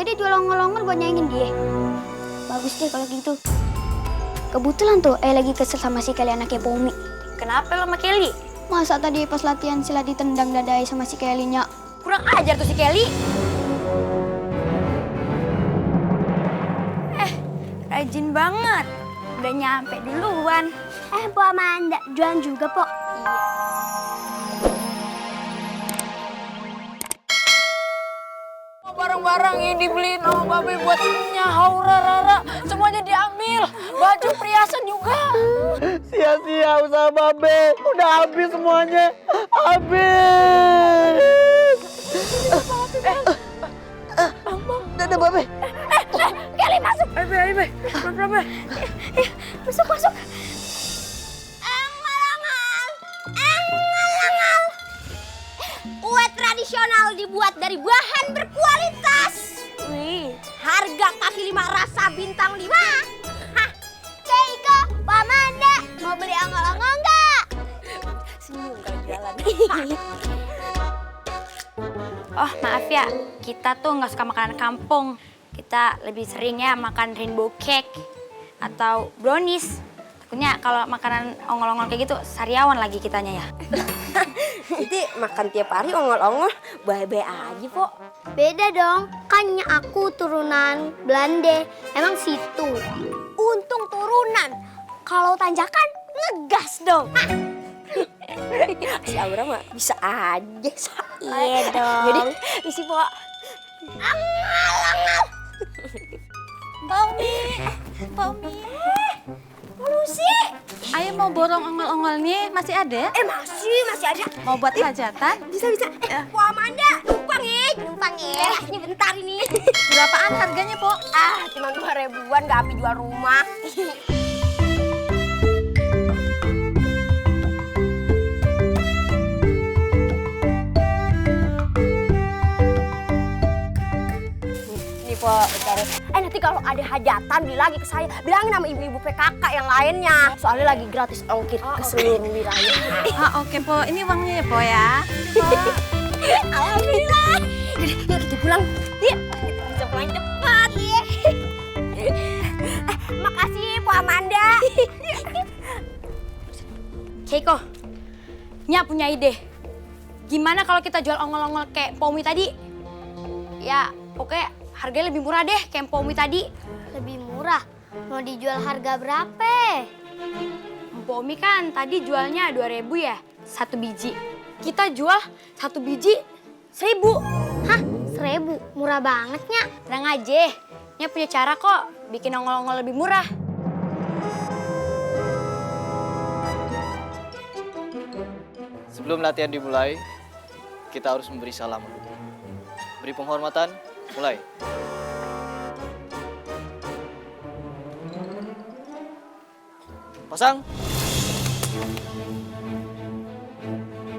dia jual ongol-ongol buat nyaingin dia. Bagus deh kalau gitu. Kebetulan tuh lagi kesel sama si Kelly anaknya Pomi. Kenapa lo sama Kelly? Masa tadi pas latihan silat ditendang dadai sama si Kelly-nya. Kurang ajar tuh si Kelly. Rajin banget. Udah nyampe duluan. Po Amanda, jualan juga, Po. Barang-barang yang dibeliin sama Babe buat Haura Rara semuanya diambil. Baju perhiasan juga. Sia-sia usaha Babe. Udah habis semuanya. Habis. Dadah Babe. Kelly masuk. Ayo, Babe. Masuk. Kue tradisional dibuat dari bahan berkualitas. Wih, harga kaki 5 rasa bintang 5. Hah, Keiko, Pak Amanda, mau beli ongol-ongol nggak? Senyum kalau jalan. Oh maaf ya, kita tuh nggak suka makanan kampung. Kita lebih seringnya makan rainbow cake atau brownies. Takutnya kalau makanan ongol-ongol kayak gitu, sariawan lagi kitanya ya. Jadi makan tiap hari ongol-ongol, bae-bae aja, Pok. Beda dong, kannya aku turunan Belanda, emang situ. Untung turunan, kalau tanjakan ngegas dong. Si Aura mah bisa aja. Iya dong. Jadi isi, Pok. Angal. Paumi. Lucy. Ayo mau borong ongol-ongolnya, masih ada? Masih ada. Mau buat hajatan? Bisa. Po Amanda, numpang ya. Ini bentar ini. Berapaan harganya, Po? Cuma 2.000-an, nggak habis jual rumah. Nih, Po, bentar. Nanti kalau ada hajatan beli lagi ke saya, bilangin sama ibu-ibu PKK yang lainnya. Soalnya lagi gratis ongkir ke seluruh wilayah. Oke, Po. Ini uangnya ya, Po ya. Alhamdulillah. Yuk kita pulang. Yuk, kita bisa pulang cepat. Makasih, Po Amanda. Keiko, Nya punya ide. Gimana kalau kita jual ongol-ongol kayak Pomi tadi? Ya, pokoknya harganya lebih murah deh kayak Pomi tadi. Lebih murah. Mau dijual harga berapa? Pomi kan tadi jualnya 2.000 ya, satu biji. Kita jual satu biji 1.000. Hah? 1.000? Murah banget, Nya. Tenang aja, Nya punya cara kok bikin ongol-ongol lebih murah. Sebelum latihan dimulai, kita harus memberi salam. Beri penghormatan, mulai. Pasang.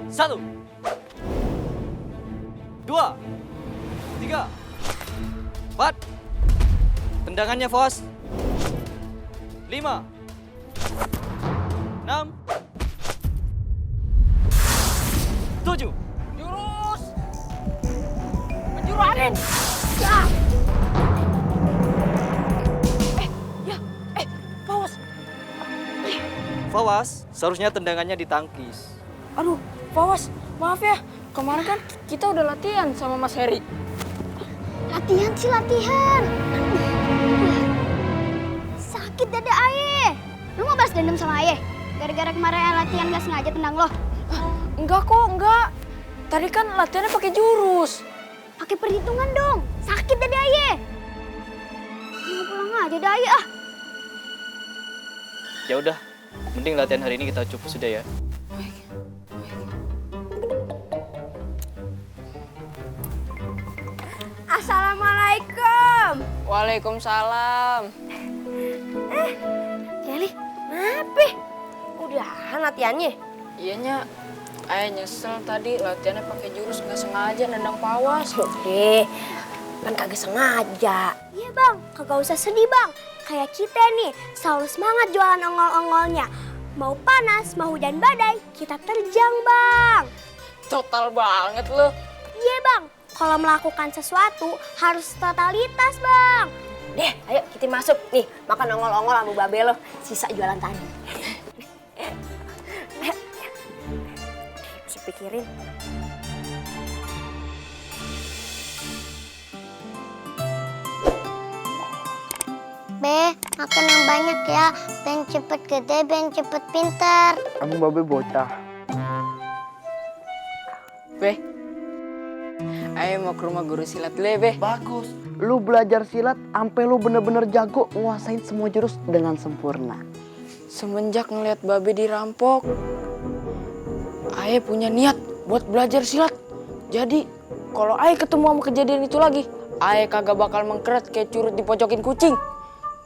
1, 2, 3, 4. Tendangannya, Fos. 5, 6, 7. Jurus! Penjuru angin! Paus! Fawas, seharusnya tendangannya ditangkis. Aduh, Paus, maaf ya. Kemarin kan kita udah latihan sama Mas Heri. Latihan sih latihan. Sakit dada Aye. Lu mau balas dendam sama Aye? Gara-gara kemarin latihan gak sengaja tendang lo. Enggak kok, enggak. Tadi kan latihannya pakai jurus. Pakai perhitungan dong. Sakit dada Aye. Mau pulang aja dada Aye ah. Ya udah, mending latihan hari ini kita cukup sudah ya. Assalamualaikum. Waalaikumsalam. Kelly, kenapa? Udahan latihannya? Iyanya, Ayah nyesel tadi latihannya pakai jurus nggak sengaja nendang Pawas. Udah, kan kagak sengaja. Iya bang, kagak usah sedih bang. Kayak kita nih, selalu semangat jualan ongol-ongolnya. Mau panas, mau hujan badai, kita terjang bang. Total banget lo. Iya bang, kalau melakukan sesuatu harus totalitas, Bang. Deh, ayo kita masuk. Nih, makan ongol-ongol sama babe lo, sisa jualan tadi. Mesti pikirin. Be, makan yang banyak ya. Ben cepet gede, ben cepet pintar. Emang babe bocah. Be, ayo mau ke rumah guru silat dulu ya, Be. Bagus. Lu belajar silat sampai lu bener-bener jago nguasain semua jurus dengan sempurna. Semenjak ngeliat babe dirampok, Aye punya niat buat belajar silat. Jadi, kalau Aye ketemu sama kejadian itu lagi, Aye kagak bakal mengkeret kayak curut dipojokin kucing.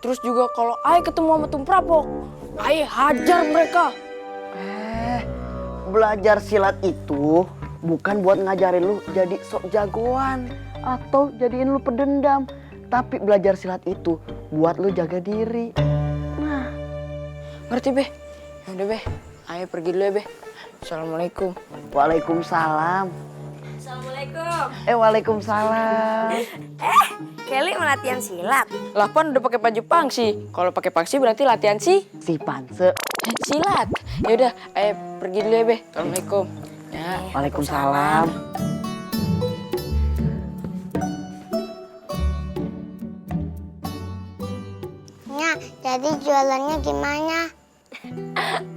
Terus juga kalau Aye ketemu sama perampok, Aye hajar mereka. Belajar silat itu bukan buat ngajarin lu jadi sok jagoan atau jadiin lu pedendam. Tapi belajar silat itu buat lu jaga diri. Nah, Ngerti, Be? Yaudah, Be. Aye pergi dulu ya, Be. Assalamualaikum. waalaikumsalam. Assalamualaikum. Waalaikumsalam. Kelly mau latihan silat. Lah, Pan udah pakai baju pangsi. Kalau pakai pangsi berarti latihan Si Panse. silat. Yaudah, Aye pergi dulu ya, Be. Assalamualaikum. Ya. Waalaikumsalam. Nya, jadi jualannya gimana?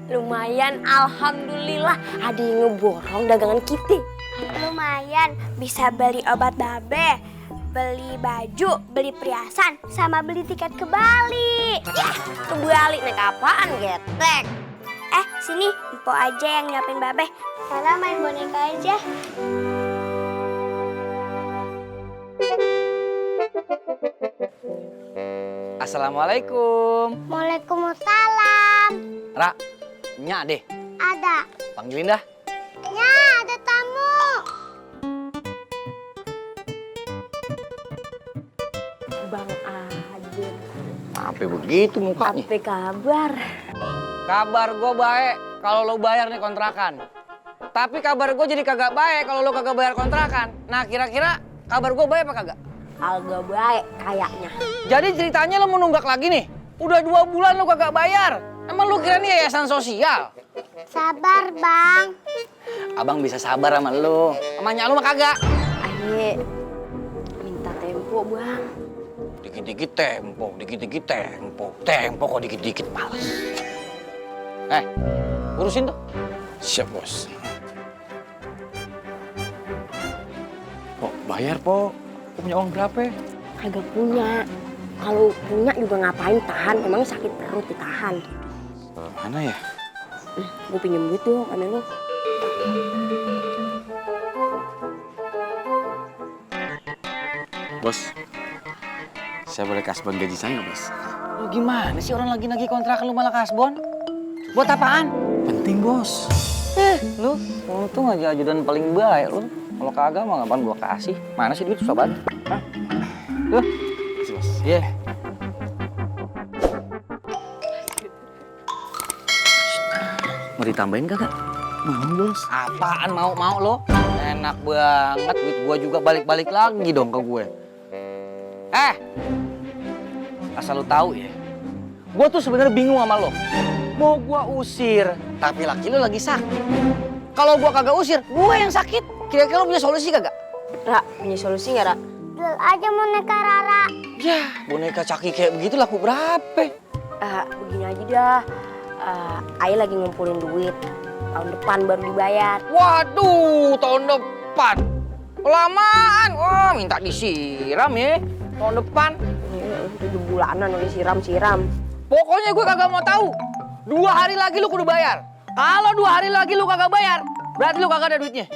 Lumayan, alhamdulillah. Ada yang ngeborong dagangan kita. Lumayan, bisa beli obat babe, beli baju, beli perhiasan, sama beli tiket ke Bali. Ke Bali naik apaan, getek? Sini, Mpo aja yang nyiapin babe. Karena main boneka aja. Assalamualaikum. Waalaikumsalam. Ra, nya deh. Ada. Panggilin dah. Nya, ada tamu. Bang Adil, Apa begitu mukanya? apa kabar? Kabar gue baik kalau lo bayar nih kontrakan. Tapi kabar gue jadi kagak baik kalau lo kagak bayar kontrakan. Nah, kira-kira kabar gue baik apa kagak? Agak baik kayaknya. Jadi ceritanya lo mau nunggak lagi nih? Udah 2 bulan lo kagak bayar. Emang lo kira nih yayasan sosial? Sabar, Bang. Abang bisa sabar sama lo. Sama nyak lo mah kagak. Aye, minta tempo, Bang. Dikit-dikit tempo, dikit-dikit tempo. Tempo kok dikit-dikit males. Urusin tuh. Siap, Bos. Pok, bayar, Pok. Kok punya uang berapa? Kagak punya. Kalau punya juga ngapain tahan? Emangnya sakit perut ditahan. Mana ya? Gue pinjem duit dong, sama lu. Bos, saya boleh kasbon gaji saya, Bos? Lo gimana sih orang lagi nagih kontrakan lu malah kasbon? Buat apaan? Penting, Bos. Lu untung aja ajudan paling baik lu. Kalau kagak mah ngapain gua kasih? Mana sih duit susah banget? Hah? Tuh. Kasih, Bos. Iya. Mau ditambahin kagak? Mau, Bos. Apaan mau lo? Enak banget, duit gua juga balik-balik lagi dong ke gue. Asal lu tahu ya, gua tuh sebenarnya bingung sama lo. Mau gua usir, tapi laki lu lagi sakit. Kalau gua kagak usir, gua yang sakit. Kira-kira lo punya solusi kagak? Ra, punya solusi nggak, Ra? Jual aja boneka Rara. Ya, boneka caki kayak begitu laku berapa? Begini aja dah. Aye lagi ngumpulin duit. Tahun depan baru dibayar. Waduh, tahun depan. Kelamaan. Wah, minta disiram ya. Tahun depan. 7 bulanan udah siram-siram. Pokoknya gue kagak mau tahu. 2 hari lagi lu kudu bayar. Kalau 2 hari lagi lu kagak bayar, berarti lu kagak ada duitnya.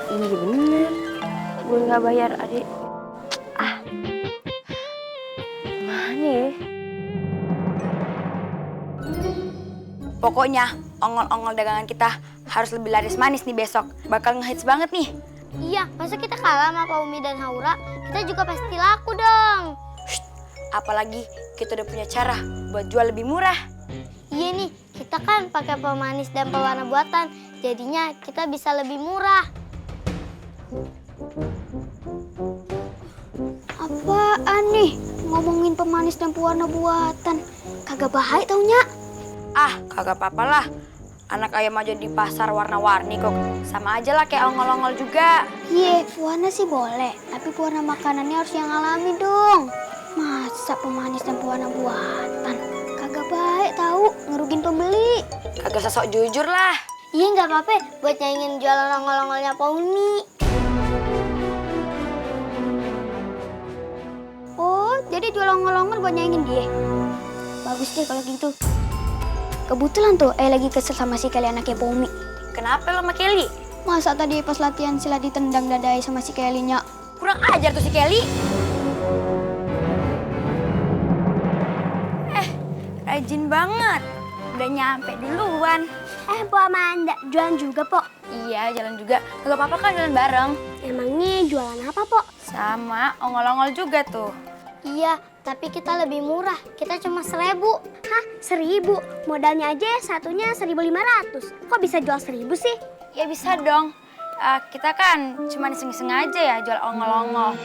Ini bener. Gue nggak bayar, adik. Mana ya? Pokoknya ongol-ongol dagangan kita harus lebih laris manis nih besok. Bakal ngehits banget nih. Iya, masa kita kalah sama Pak Umi dan Haura? Kita juga pasti laku dong. Apalagi kita udah punya cara buat jual lebih murah. Iya nih, kita Kita kan pakai pemanis dan pewarna buatan, jadinya kita bisa lebih murah. Apaan nih? Ngomongin pemanis dan pewarna buatan. Kagak baik taunya. Ah, kagak apa-apa lah. Anak ayam aja di pasar warna-warni kok. Sama aja lah kayak ongol-ongol juga. Iya, pewarna sih boleh. Tapi pewarna makanannya harus yang alami dong. Masa pemanis dan pewarna buatan? Kagak baik tahu, ngerugin pembeli. Kagak sesok jujur lah. Iya nggak apa-apa buat nyaingin jualan ongol-ongolnya Poni. Oh, jadi jual ongol-ongol buat nyaingin dia. Bagus deh kalau gitu. Kebetulan tuh, lagi kesel sama si Kelly anaknya Pomi. Kenapa lo sama Kelly? Masa tadi pas latihan silat ditendang dadai sama si Kelly-nya? Kurang ajar tuh si Kelly. Rajin banget. Udah nyampe duluan. Po Amanda, jualan juga, Po? Iya, jalan juga. Gak apa-apa kan jalan bareng. Emangnya jualan apa, Po? Sama ongol-ongol juga tuh. Iya, tapi kita lebih murah. Kita cuma 1.000. Hah, 1.000? Modalnya aja satunya 1.500. Kok bisa jual 1.000 sih? Ya bisa dong. Kita kan cuma iseng-iseng aja ya jual ongol-ongol.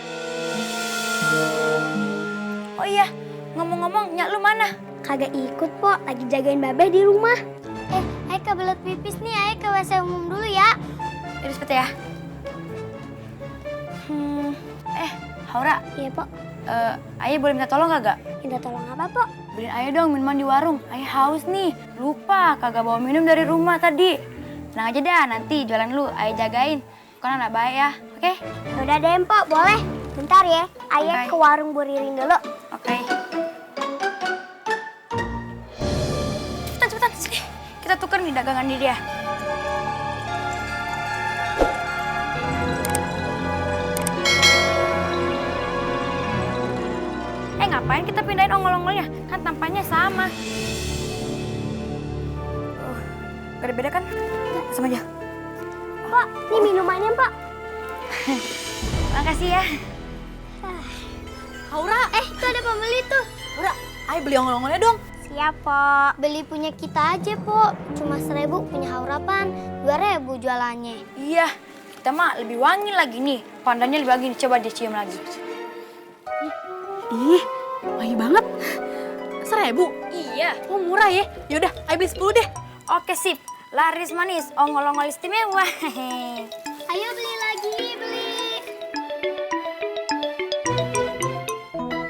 Oh iya, ngomong-ngomong, Nyak lu mana? Kagak ikut, Po. Lagi jagain Babeh di rumah. Ayo kebelet pipis nih. Ayo ke WC umum dulu ya. Yaudah cepet ya. Haura, Iya, Po. Ayah boleh minta tolong kagak? Minta tolong apa, Po? Beliin Ayah dong minuman di warung. Ayah haus nih. Lupa, kagak bawa minum dari rumah tadi. Tenang aja dah, nanti jualan lu Ayah jagain. Bukan anak baik ya, oke? Udah deh, Po. Boleh. Bentar ya. Ayah Oke. ke warung Bu Ririn dulu. Oke. Cepetan, sini. Kita tuker nih dagangan di dia. Ngapain kita pindahin ongol-ongolnya? Kan tampaknya sama. Gak ada beda kan? Sama aja. Pak, ini minumannya, Pak. Makasih ya. Haura, itu ada pembeli tuh. Haura, ayo beli ongol-ongolnya dong. Siap, Po. Beli punya kita aja, Po. Cuma 1.000 punya Haurapan. 2.000 jualannya. Iya, kita mah lebih wangi lagi nih. Pandannya lebih wangi nih. Coba dicium lagi. Ih, wangi banget. 1.000? Iya. Oh, murah ya. Yaudah, ayo beli 10 deh. Oke, sip. Laris manis, ongol-ongol istimewa. Ayo beli lagi, beli.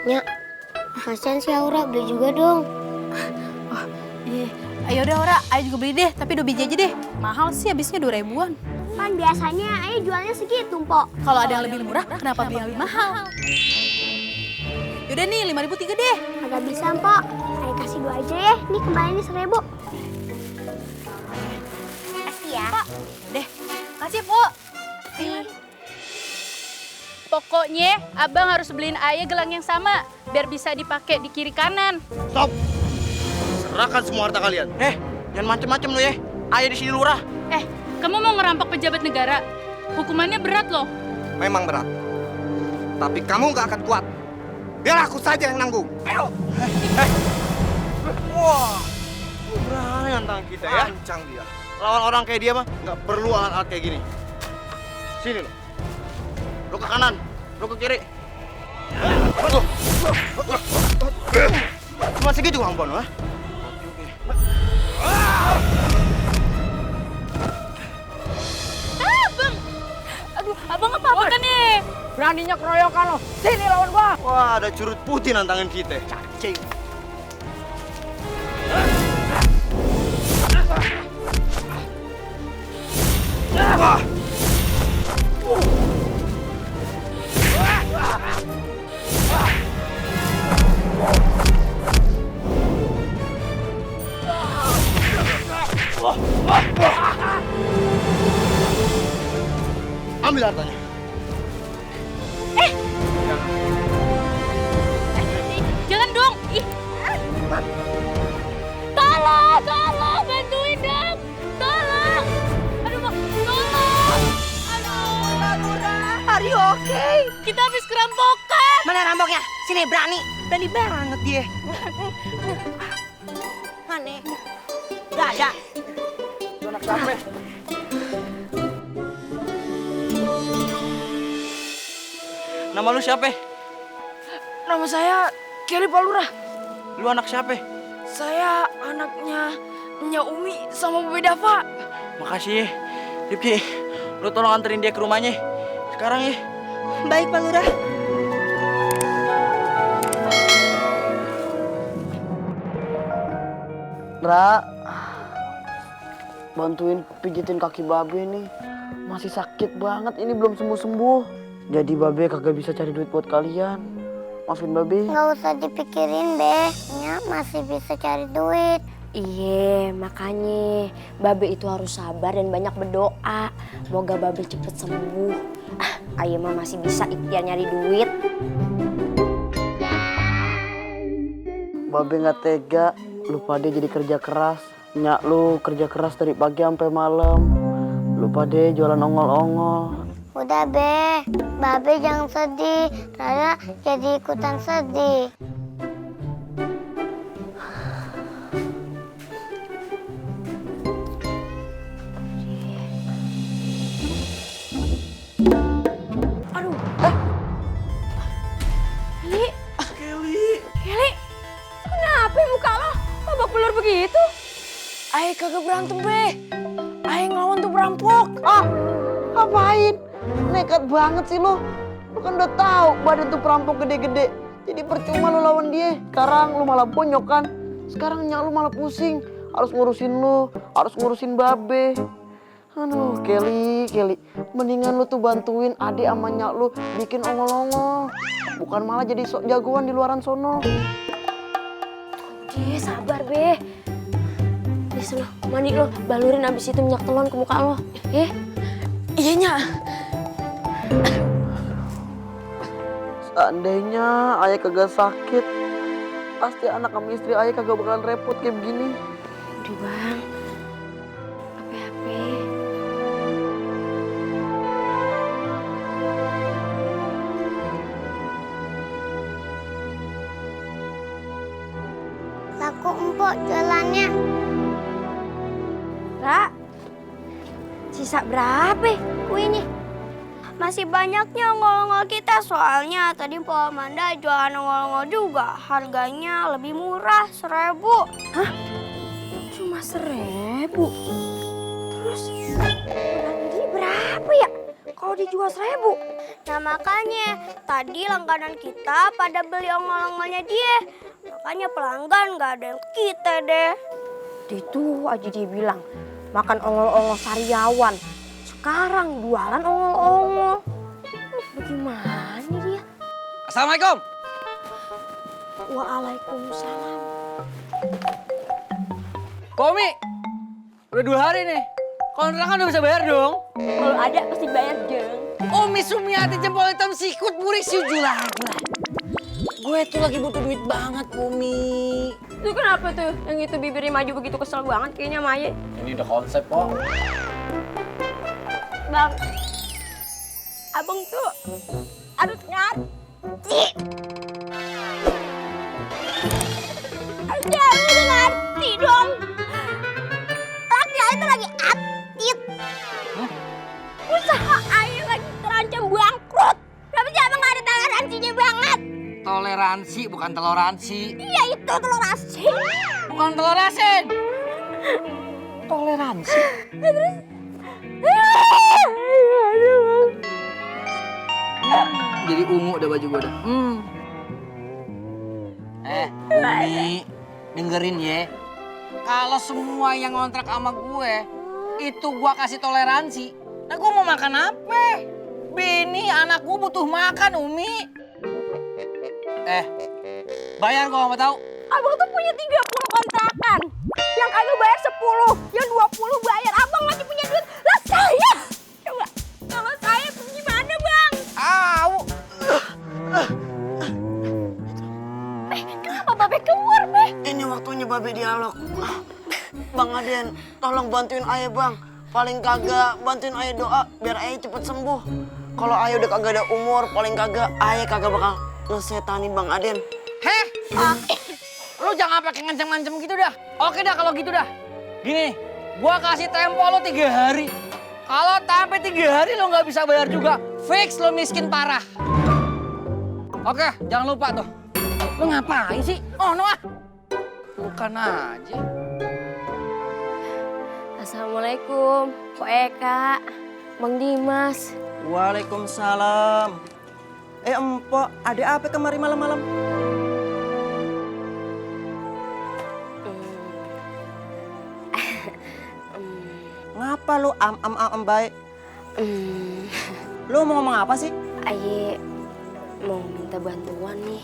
Nyak, kasihan si Haura, beli juga dong. Iya. Ayo udah, Ora. Ayo juga beli deh, tapi 2 biji aja deh. Mahal sih, habisnya 2.000-an. Kan biasanya Ayo jualnya segitu, Po. Kalau ada yang lebih murah, kenapa beli yang lebih mahal? Yaudah nih, 5.000 3 deh. Agak bisa, Po. Ayo kasih 2 aja ya. Nih kembaliannya 1.000. Kasih ya. Deh, kasih, Po. Pokoknya abang harus beliin Ayah gelang yang sama, biar bisa dipakai di kiri kanan. Stop! Serahkan semua harta kalian. Jangan macem-macem lo ya. Ayah di sini lurah. Kamu mau ngerampok pejabat negara? Hukumannya berat loh. Memang berat. Tapi kamu nggak akan kuat. Biar aku saja yang nanggung. Ayo. Wah. Berani nantang kita ya. Lancang dia. Lawan orang kayak dia mah nggak perlu alat-alat kayak gini. Sini lo. Lo ke kanan. Lo ke kiri. Cuma segitu kemampuan lo, ha? Abang apa-apa kan nih? Beraninya keroyokan lo. Sini lawan gua. Wah, ada curut putih nantangin kita. Cacing. Wah. Ambil hartanya. Jangan dong. Ih. Tolong, bantuin dong. Tolong. Aduh, Bang. Tolong. Aduh, Are you okay? kita habis kerampokan. Mana rampoknya? Sini, berani. Berani banget dia. Mana? ada. Lu anak siapa? Nama lu siapa? Nama saya Kelly Pak Lurah. Lu anak siapa? Saya anaknya Nya Umi sama Bebe Dava. Makasih ya. Rifki, lu tolong anterin dia ke rumahnya. Sekarang ya. Baik Pak Lurah. Ra, bantuin pijitin kaki babe nih. Masih sakit banget, ini belum sembuh-sembuh. Jadi babe kagak bisa cari duit buat kalian. Maafin babe. Nggak usah dipikirin, Be. Nya masih bisa cari duit. Iya, makanya Babe itu harus sabar dan banyak berdoa. Moga Babe cepet sembuh. Ayo mah masih bisa ikhtiar nyari duit. Babe nggak tega, lupa dia jadi kerja keras. Nyak lu kerja keras dari pagi sampai malam. Lupa deh jualan ongol-ongol. Udah, Be. Babe jangan sedih. Rara jadi ikutan sedih. Ayo kagak berantem, Be. Ayo ngelawan tuh perampok. Ah, ngapain? Nekat banget sih lo. Lo kan udah tahu badan tuh perampok gede-gede. Jadi percuma lo lawan dia. Sekarang lo malah bonyok kan. Sekarang nyak lo malah pusing. Harus ngurusin lo, harus ngurusin babe. Aduh, Kelly. Mendingan lo tuh bantuin adik sama nyak lo bikin ongol-ongol. Bukan malah jadi sok jagoan di luaran sono. Dia sabar, Be. Di sana mandi lo, balurin abis itu minyak telon ke muka lo. Iya, Nya. Seandainya ayah kagak sakit, pasti anak sama istri ayah kagak bakalan repot kayak begini. Udah, Bang. Apa-apa. Laku empuk jualannya. Ra, sisa berapa kuenya? Masih banyaknya ongol-ongol kita, soalnya tadi Po Amanda jualan ongol-ongol juga. Harganya lebih murah, 1.000. Cuma 1.000. Terus Jadi berapa ya kalau dijual 1.000? Nah makanya tadi langganan kita pada beli ongol-ongolnya dia. Makanya pelanggan nggak ada yang ke kita deh. itu aja dia bilang makan ongol-ongol sariawan. Sekarang jualan ongol-ongol. Bagaimana dia? Assalamualaikum. Waalaikumsalam. Komi, udah 2 hari nih. Kontrakan udah bisa bayar dong. Kalau ada pasti bayar, Jeng. Umi Sumiati jempol hitam sikut burik siujulah. Gue tuh lagi butuh duit banget, Umi. Itu kenapa tuh? Yang itu bibirnya maju begitu kesel banget kayaknya Maya. Ini udah konsep kok. Bang, abang tuh harus ngerti. Harus ngerti dong. Laki itu lagi aktif. Usaha Ayu lagi terancam bangkrut. Tapi sih abang gak ada toleransinya banget. Toleransi bukan toleransi. Iya itu toleransi. Bukan telur asin. Toleransi. Jadi ungu udah baju gue dah. Umi, dengerin ya. Kalau semua yang ngontrak sama gue, itu gue kasih toleransi. Nah gue mau makan apa? Bini anak gue butuh makan, Umi. Bayar gue gak mau tahu. Abang tuh punya 30 kontrakan. Yang kagak bayar 10, yang 20 bayar. Abang masih punya duit. Lah saya. Coba, kalau saya gimana bang? Au. Kenapa babe keluar, Be? Ini waktunya babe dialog. Bang Aden, tolong bantuin ayah bang. Paling kagak bantuin ayah doa biar ayah cepet sembuh. Kalau ayah udah kagak ada umur, paling kagak ayah kagak bakal ngesetanin Bang Aden. Heh? Lu jangan pakai ngancam-ngancam gitu dah. Oke dah kalau gitu dah. Gini, gua kasih tempo lo 3 hari. Kalau sampai 3 hari lo nggak bisa bayar juga, fix lo miskin parah. Oke, jangan lupa tuh. Lo ngapain sih? Oh, no ah. Bukan aja. Assalamualaikum, Pak Eka, Bang Dimas. Waalaikumsalam. Empok, ada apa kemari malam-malam? Ngapa lu am baik? Lu mau ngomong apa sih? Aye mau minta bantuan nih.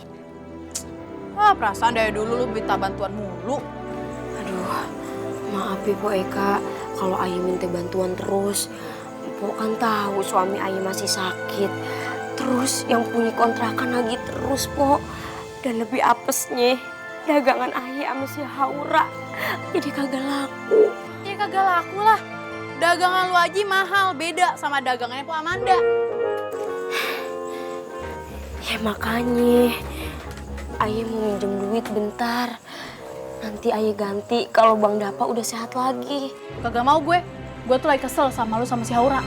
Wah, perasaan dari dulu lu minta bantuan mulu. Aduh, maaf ya Po Eka, kalau Aye minta bantuan terus. Po kan tahu suami Aye masih sakit. Terus yang punya kontrakan lagi terus, Po. Dan lebih apesnya, dagangan Aye sama si Haura jadi kagak laku. Ya kagak laku lah. Dagangan lu aja mahal, beda sama dagangannya Po Amanda. Ya makanya, Aye mau minjem duit bentar. Nanti Aye ganti kalau Bang Dapa udah sehat lagi. Kagak mau gue tuh lagi kesel sama lu sama si Haura.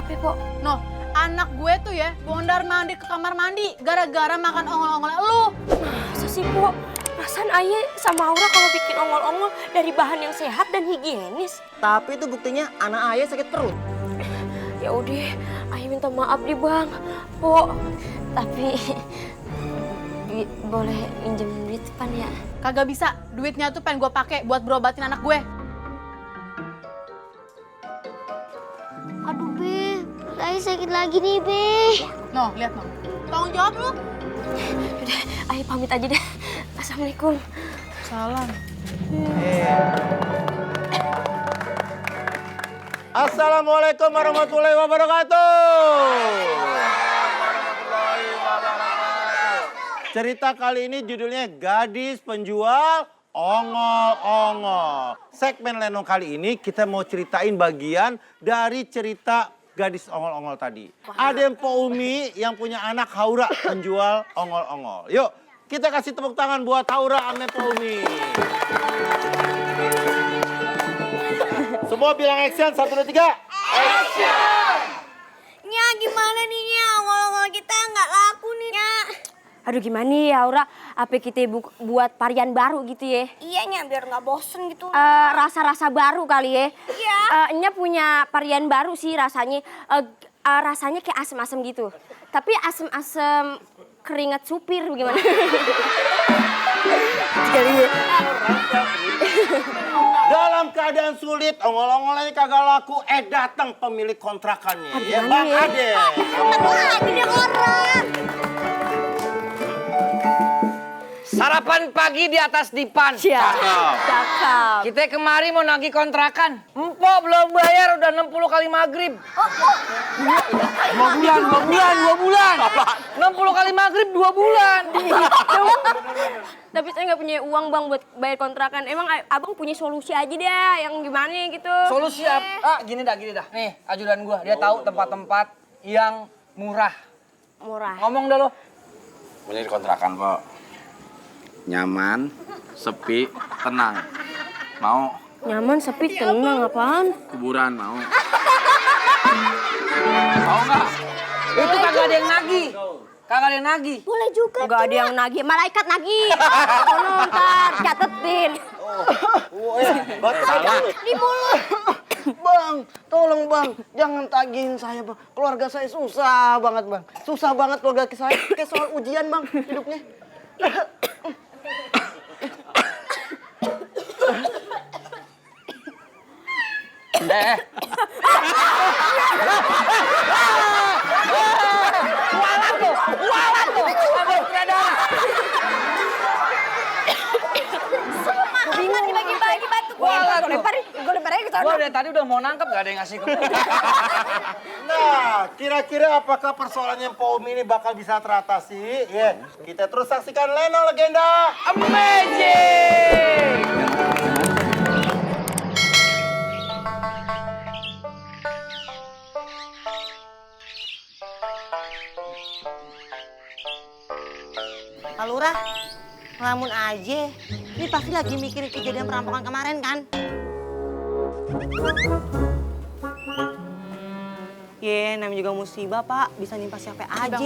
Apa Po? Noh, anak gue tuh ya bondar mandi ke kamar mandi gara-gara makan ongol-ongol lu. Masa sih Po? Perasaan Aye sama Aura kalau bikin ongol-ongol dari bahan yang sehat dan higienis. Tapi itu buktinya anak ayah sakit perut. Ya udah, Aye minta maaf nih Bang. Po, tapi boleh minjem duit Pan ya? Kagak bisa, duitnya tuh pengen gue pakai buat berobatin anak gue. Aduh, Be. Saya sakit lagi nih, Be. Noh, lihat Noh. Tanggung jawab lu. Udah, Aye pamit aja deh. Assalamualaikum. Salam. Assalamualaikum warahmatullahi wabarakatuh. Cerita kali ini judulnya Gadis Penjual Ongol-ongol. Segmen Lenong kali ini kita mau ceritain bagian dari cerita Gadis Ongol-ongol tadi. Ada yang Po Umi yang punya anak Haura penjual ongol-ongol. Yuk, kita kasih tepuk tangan buat Haura sama Po Umi. Semua bilang action, 1, 2, 3. Action! Nya, gimana nih, Nya? Ongol-ongol kita nggak laku nih, Nya. Aduh gimana nih ya Aura, apa kita buat varian baru gitu ya? Iya, Nya, biar nggak bosen gitu. Rasa-rasa baru kali ya? Iya. Nya punya varian baru sih rasanya. Rasanya kayak asem-asem gitu. Tapi asem-asem keringat supir bagaimana? Dalam keadaan sulit, ongol-ongolnya kagak laku, datang pemilik kontrakannya. Ya, Bang Ade. Lagi nih orang. Sarapan pagi di atas dipan. Cakep. Kita kemari mau nagih kontrakan. Empok belum bayar udah 60 kali maghrib. 2 bulan. 60 kali maghrib 2 bulan. Tapi saya nggak punya uang Bang buat bayar kontrakan. Emang Abang punya solusi aja deh yang gimana gitu. Solusi apa? Gini dah. Nih, ajudan gua. Dia tahu tempat-tempat yang murah. Murah. Ngomong dah lo. Punya di kontrakan, Pak. Nyaman, sepi, tenang. Mau? Nyaman, sepi, tenang apaan? Kuburan mau? Mau nggak? Itu kagak ada yang nagih. Boleh juga. Nggak ada yang nagih, malaikat nagih. Sono ntar catetin. Di mulut. Bang, tolong Bang, jangan tagihin saya Bang. Keluarga saya susah banget Bang. Susah banget keluarga saya. Kayak soal ujian Bang hidupnya. Walat tuh. Abang berdarah. Gue bingung nih bagi-bagi batu. Walat tuh. Gue lempar aja ke sana. Gua dari tadi udah mau nangkep gak ada yang ngasih ke gua. Nah, kira-kira apakah persoalannya Po Umi ini bakal bisa teratasi? Ya, kita terus saksikan Lenong Legenda Amazing! Pak Lurah, ngelamun aja. Ini pasti lagi mikirin kejadian perampokan kemarin kan? Namanya juga musibah, Pak. Bisa nimpa siapa aja.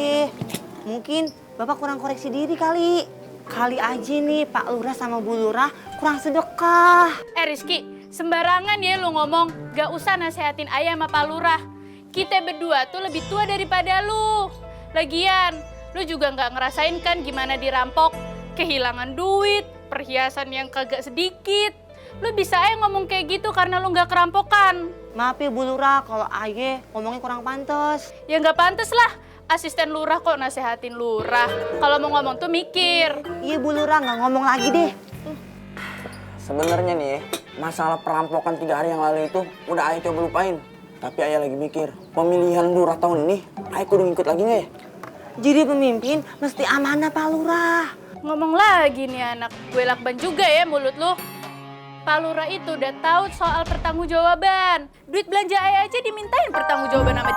Mungkin Bapak kurang koreksi diri kali. Kali aja nih Pak Lurah sama Bu Lurah kurang sedekah. Rizky, sembarangan ya lu ngomong. Gak usah nasehatin ayah sama Pak Lurah. Kita berdua tuh lebih tua daripada lu. Lagian, lu juga gak ngerasain kan gimana dirampok. Kehilangan duit, perhiasan yang kagak sedikit. Lu bisa aja ngomong kayak gitu karena lu gak kerampokan. Maaf ya Bu Lurah, kalau Aye ngomongnya kurang pantas. Ya gak pantas lah. Asisten lurah kok nasehatin lurah. Kalau mau ngomong tuh mikir. Iya Bu Lurah, nggak ngomong lagi deh. Sebenarnya nih ya, masalah perampokan 3 hari yang lalu itu udah Ayah coba lupain. Tapi Ayah lagi mikir, pemilihan lurah tahun ini Ayah kudu ngikut lagi nggak ya? Jadi pemimpin mesti amanah Pak Lurah. Ngomong lagi nih anak, gue lakban juga ya mulut lu. Pak Lurah itu udah tahu soal pertanggungjawaban. Duit belanja ayah aja dimintain pertanggungjawaban sama